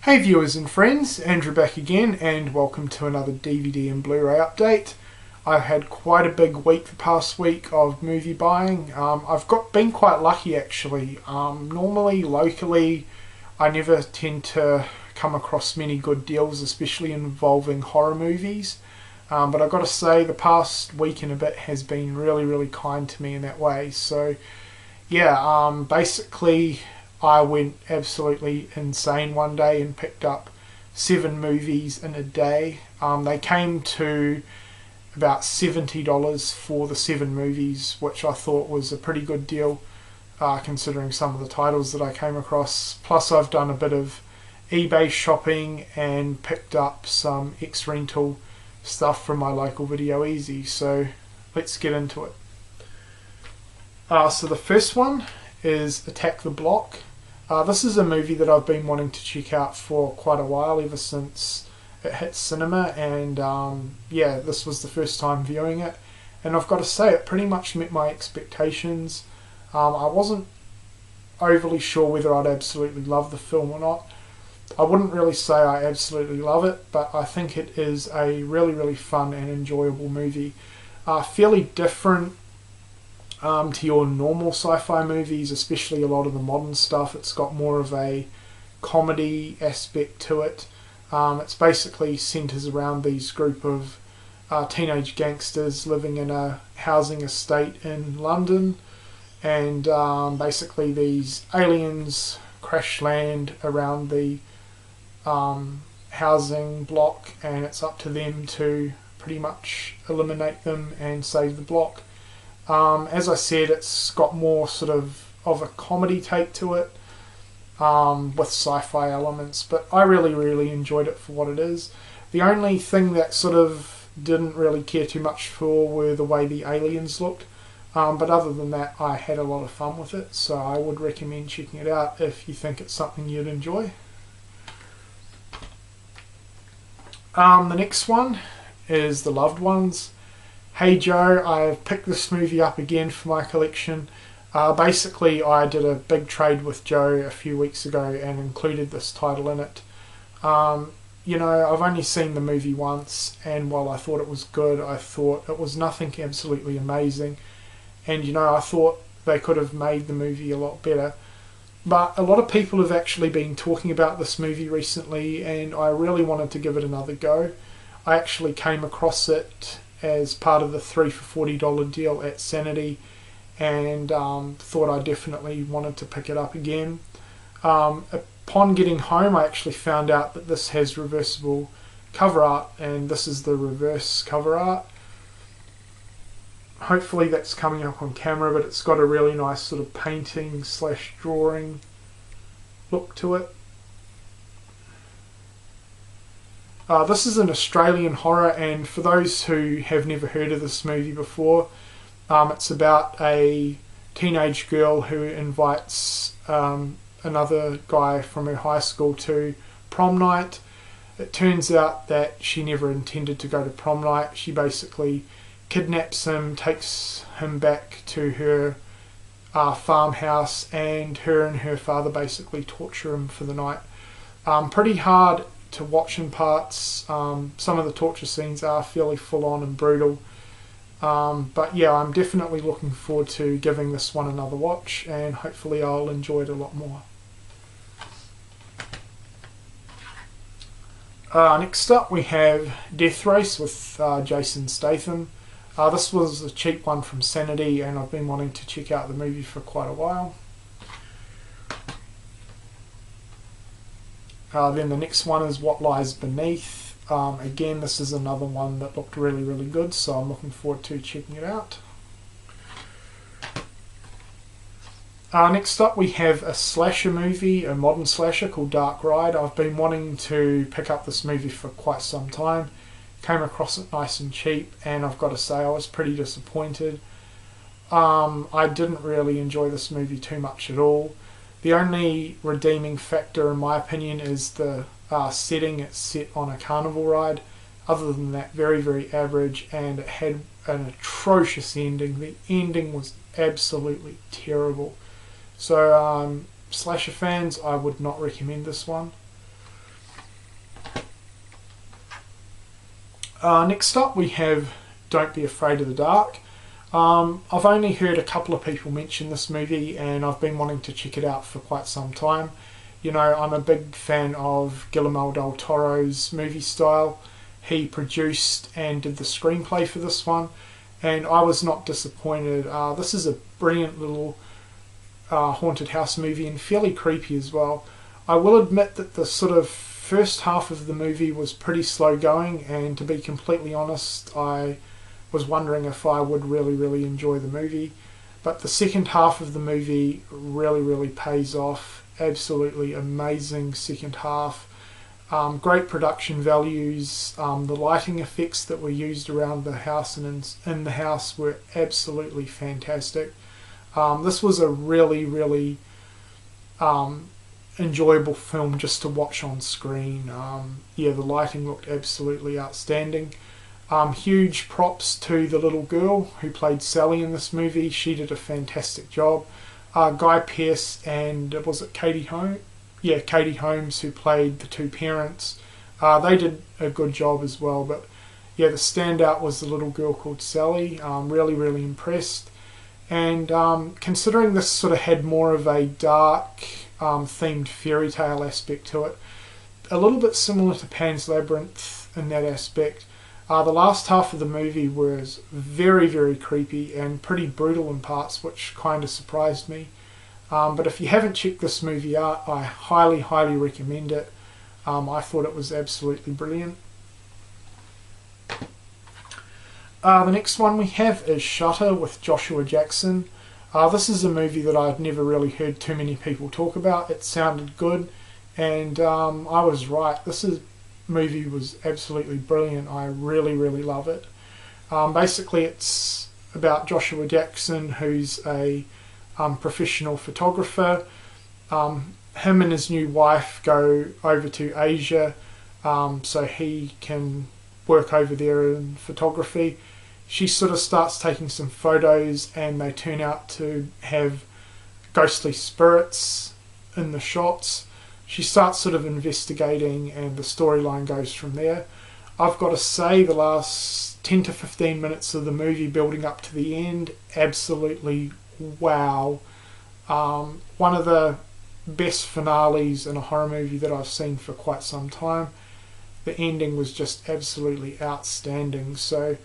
Hey viewers and friends, Andrew back again and welcome to another DVD and Blu-ray update. I've had quite a big week the past week of movie buying. I've been quite lucky actually. Normally locally I never tend to come across many good deals, especially involving horror movies. But I've got to say the past week and a bit has been really kind to me in that way. So yeah, basically I went absolutely insane one day and picked up 7 movies in a day. They came to about $70 for the 7 movies, which I thought was a pretty good deal considering some of the titles that I came across. Plus I've done a bit of eBay shopping and picked up some X-Rental stuff from my local Video Easy. So let's get into it. So the first one is Attack the Block. This is a movie that I've been wanting to check out for quite a while, ever since it hit cinema, and yeah, this was the first time viewing it, and I've got to say it pretty much met my expectations. I wasn't overly sure whether I'd absolutely love the film or not. I wouldn't really say I absolutely love it, but I think it is a really fun and enjoyable movie. Fairly different to your normal sci-fi movies, especially a lot of the modern stuff. It's got more of a comedy aspect to it. It's basically centers around these group of teenage gangsters living in a housing estate in London, and basically these aliens crash land around the housing block, and it's up to them to pretty much eliminate them and save the block. As I said, it's got more sort of a comedy take to it, with sci-fi elements, but I really enjoyed it for what it is. The only thing that sort of didn't really care too much for were the way the aliens looked, but other than that I had a lot of fun with it, so I would recommend checking it out if you think it's something you'd enjoy. The next one is The Loved Ones. Hey Joe, I've picked this movie up again for my collection. Basically, I did a big trade with Joe a few weeks ago and included this title in it. You know, I've only seen the movie once, and while I thought it was good, I thought it was nothing absolutely amazing. And you know, I thought they could have made the movie a lot better. But a lot of people have actually been talking about this movie recently, and I really wanted to give it another go. I actually came across it as part of the 3 for $40 deal at Sanity, and thought I definitely wanted to pick it up again. Upon getting home, I actually found out that this has reversible cover art, and this is the reverse cover art. Hopefully that's coming up on camera, but it's got a really nice sort of painting / drawing look to it. This is an Australian horror, and for those who have never heard of this movie before, it's about a teenage girl who invites another guy from her high school to prom night. It turns out that she never intended to go to prom night. She basically kidnaps him, takes him back to her farmhouse, and her father basically torture him for the night. Pretty hard to watch in parts. Some of the torture scenes are fairly full on and brutal, but yeah, I'm definitely looking forward to giving this one another watch, and hopefully I'll enjoy it a lot more. Next up we have Death Race with Jason Statham. This was a cheap one from Sanity, and I've been wanting to check out the movie for quite a while. Then the next one is What Lies Beneath. Again, this is another one that looked really good, so I'm looking forward to checking it out. Next up we have a slasher movie, a modern slasher called Dark Ride. I've been wanting to pick up this movie for quite some time. Came across it nice and cheap, and I've got to say I was pretty disappointed. I didn't really enjoy this movie too much at all. The only redeeming factor in my opinion is the setting. It's set on a carnival ride. Other than that, very average, and it had an atrocious ending. The ending was absolutely terrible. So slasher fans, I would not recommend this one. Next up we have Don't Be Afraid of the Dark. I've only heard a couple of people mention this movie and I've been wanting to check it out for quite some time. You know, I'm a big fan of Guillermo del Toro's movie style. He produced and did the screenplay for this one, and I was not disappointed. This is a brilliant little haunted house movie and fairly creepy as well. I will admit that the sort of first half of the movie was pretty slow going, and to be completely honest, I was wondering if I would really enjoy the movie. But the second half of the movie really pays off. Absolutely amazing second half. Great production values. The lighting effects that were used around the house and in the house were absolutely fantastic. This was a really enjoyable film just to watch on screen. Yeah, the lighting looked absolutely outstanding. Huge props to the little girl who played Sally in this movie. She did a fantastic job. Guy Pearce and was it Katie Holmes? Yeah, Katie Holmes, who played the two parents. They did a good job as well. But yeah, the standout was the little girl called Sally. Really impressed. And considering this sort of had more of a dark themed fairy tale aspect to it, a little bit similar to Pan's Labyrinth in that aspect. The last half of the movie was very creepy and pretty brutal in parts, which kind of surprised me. But if you haven't checked this movie out, I highly recommend it. I thought it was absolutely brilliant. The next one we have is Shutter with Joshua Jackson. This is a movie that I've never really heard too many people talk about. It sounded good, and I was right. This movie was absolutely brilliant. I really love it. Basically, it's about Joshua Jackson, who's a professional photographer. Him and his new wife go over to Asia so he can work over there in photography. She sort of starts taking some photos and they turn out to have ghostly spirits in the shots. She starts sort of investigating and the storyline goes from there. I've got to say, the last 10 to 15 minutes of the movie building up to the end, absolutely wow. One of the best finales in a horror movie that I've seen for quite some time. The ending was just absolutely outstanding. So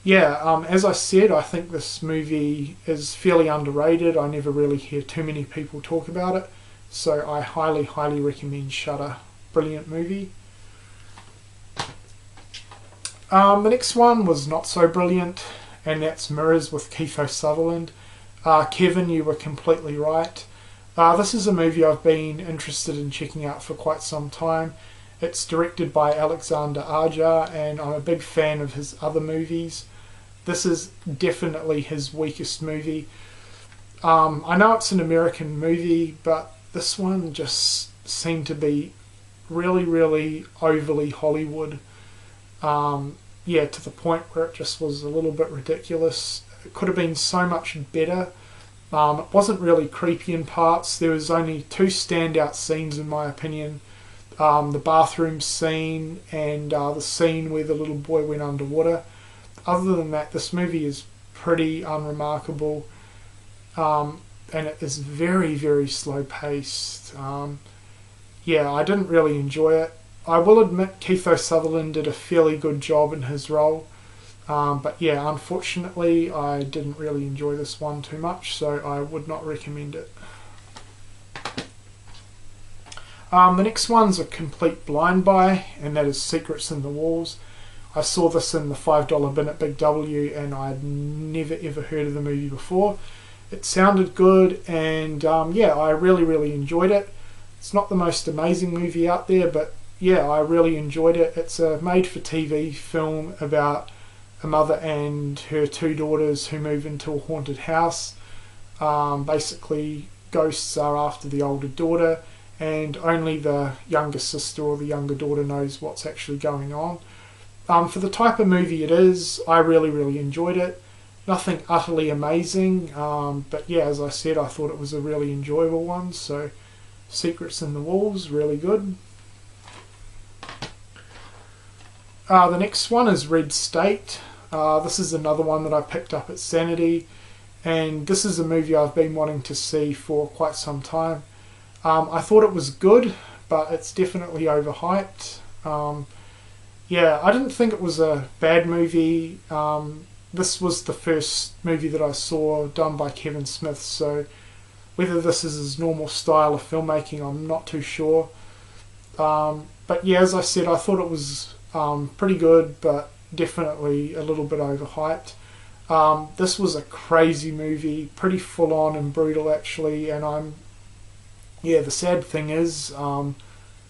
yeah, as I said, I think this movie is fairly underrated. I never really hear too many people talk about it. So I highly recommend Shutter. Brilliant movie. The next one was not so brilliant, and that's Mirrors with Kiefer Sutherland. Kevin, you were completely right. This is a movie I've been interested in checking out for quite some time. It's directed by Alexander Aja, and I'm a big fan of his other movies. This is definitely his weakest movie. I know it's an American movie, but this one just seemed to be really overly Hollywood. Yeah, to the point where it just was a little bit ridiculous. It could have been so much better. It wasn't really creepy in parts. There was only two standout scenes in my opinion. The bathroom scene and the scene where the little boy went underwater. Other than that, this movie is pretty unremarkable, and it is very slow paced. Yeah, I didn't really enjoy it. I will admit Kiefer Sutherland did a fairly good job in his role, but yeah, unfortunately I didn't really enjoy this one too much, so I would not recommend it. The next one's a complete blind buy, and that is Secrets in the Walls. I saw this in the $5 bin at Big W, and I'd never ever heard of the movie before. It sounded good, and yeah, I really enjoyed it. It's not the most amazing movie out there, but yeah, I really enjoyed it. It's a made-for-TV film about a mother and her two daughters who move into a haunted house. Basically, ghosts are after the older daughter, and only the younger sister or the younger daughter knows what's actually going on. For the type of movie it is, I really enjoyed it. Nothing utterly amazing, but yeah, as I said, I thought it was a really enjoyable one. So Secrets in the Walls, really good. The next one is Red State. This is another one that I picked up at Sanity, and this is a movie I've been wanting to see for quite some time. I thought it was good, but it's definitely overhyped. Yeah, I didn't think it was a bad movie. This was the first movie that I saw done by Kevin Smith, so whether this is his normal style of filmmaking, I'm not too sure. But yeah, as I said, I thought it was pretty good, but definitely a little bit overhyped. This was a crazy movie, pretty full on and brutal actually, and the sad thing is,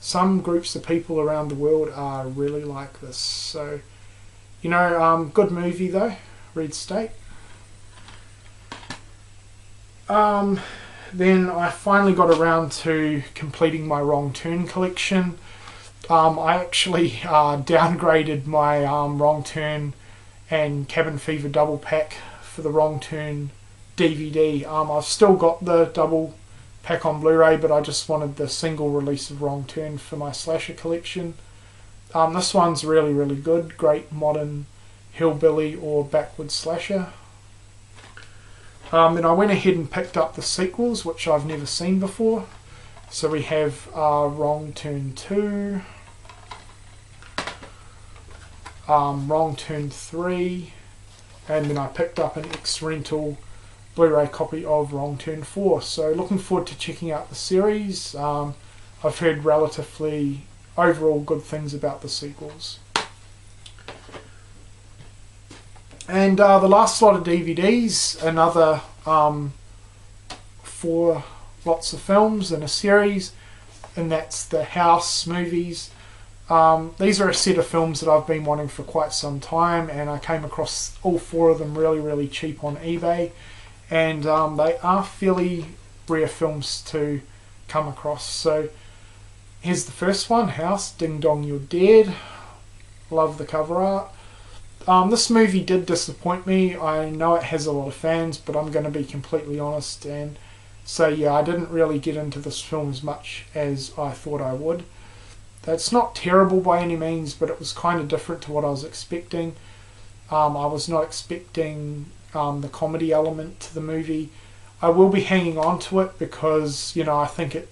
some groups of people around the world are really like this. So, good movie though, Red State. Then I finally got around to completing my Wrong Turn collection. I actually downgraded my Wrong Turn and Cabin Fever double pack for the Wrong Turn DVD. I've still got the double pack on Blu-ray, but I just wanted the single release of Wrong Turn for my slasher collection. This one's really, really good. Great modern hillbilly or backwoods slasher. Then I went ahead and picked up the sequels, which I've never seen before. So we have Wrong Turn 2, Wrong Turn 3, and then I picked up an ex-rental Blu-ray copy of Wrong Turn 4. So looking forward to checking out the series. I've heard relatively overall good things about the sequels. And the last lot of DVDs, another 4 lots of films in a series, and that's the House movies. These are a set of films that I've been wanting for quite some time, and I came across all 4 of them really, really cheap on eBay, and they are fairly rare films to come across. So here's the first one, House, Ding Dong You're Dead. Love the cover art. This movie did disappoint me. I know it has a lot of fans, but I'm going to be completely honest and say, yeah, I didn't really get into this film as much as I thought I would. It's not terrible by any means, but it was kind of different to what I was expecting. I was not expecting the comedy element to the movie. I will be hanging on to it because, I think it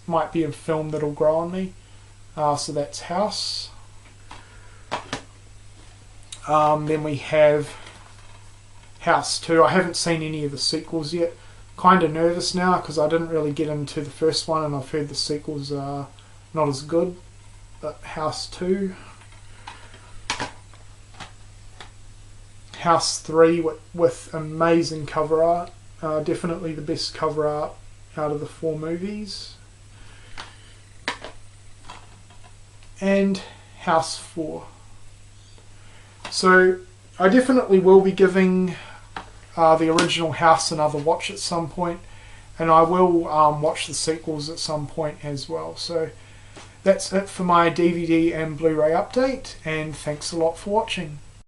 might be a film that'll grow on me. So that's House. Then we have House 2. I haven't seen any of the sequels yet. Kind of nervous now because I didn't really get into the first one, and I've heard the sequels are not as good. But House 2. House 3 with amazing cover art. Definitely the best cover art out of the 4 movies. And House 4. So I definitely will be giving the original House another watch at some point, and I will watch the sequels at some point as well. So that's it for my DVD and Blu-ray update, and thanks a lot for watching.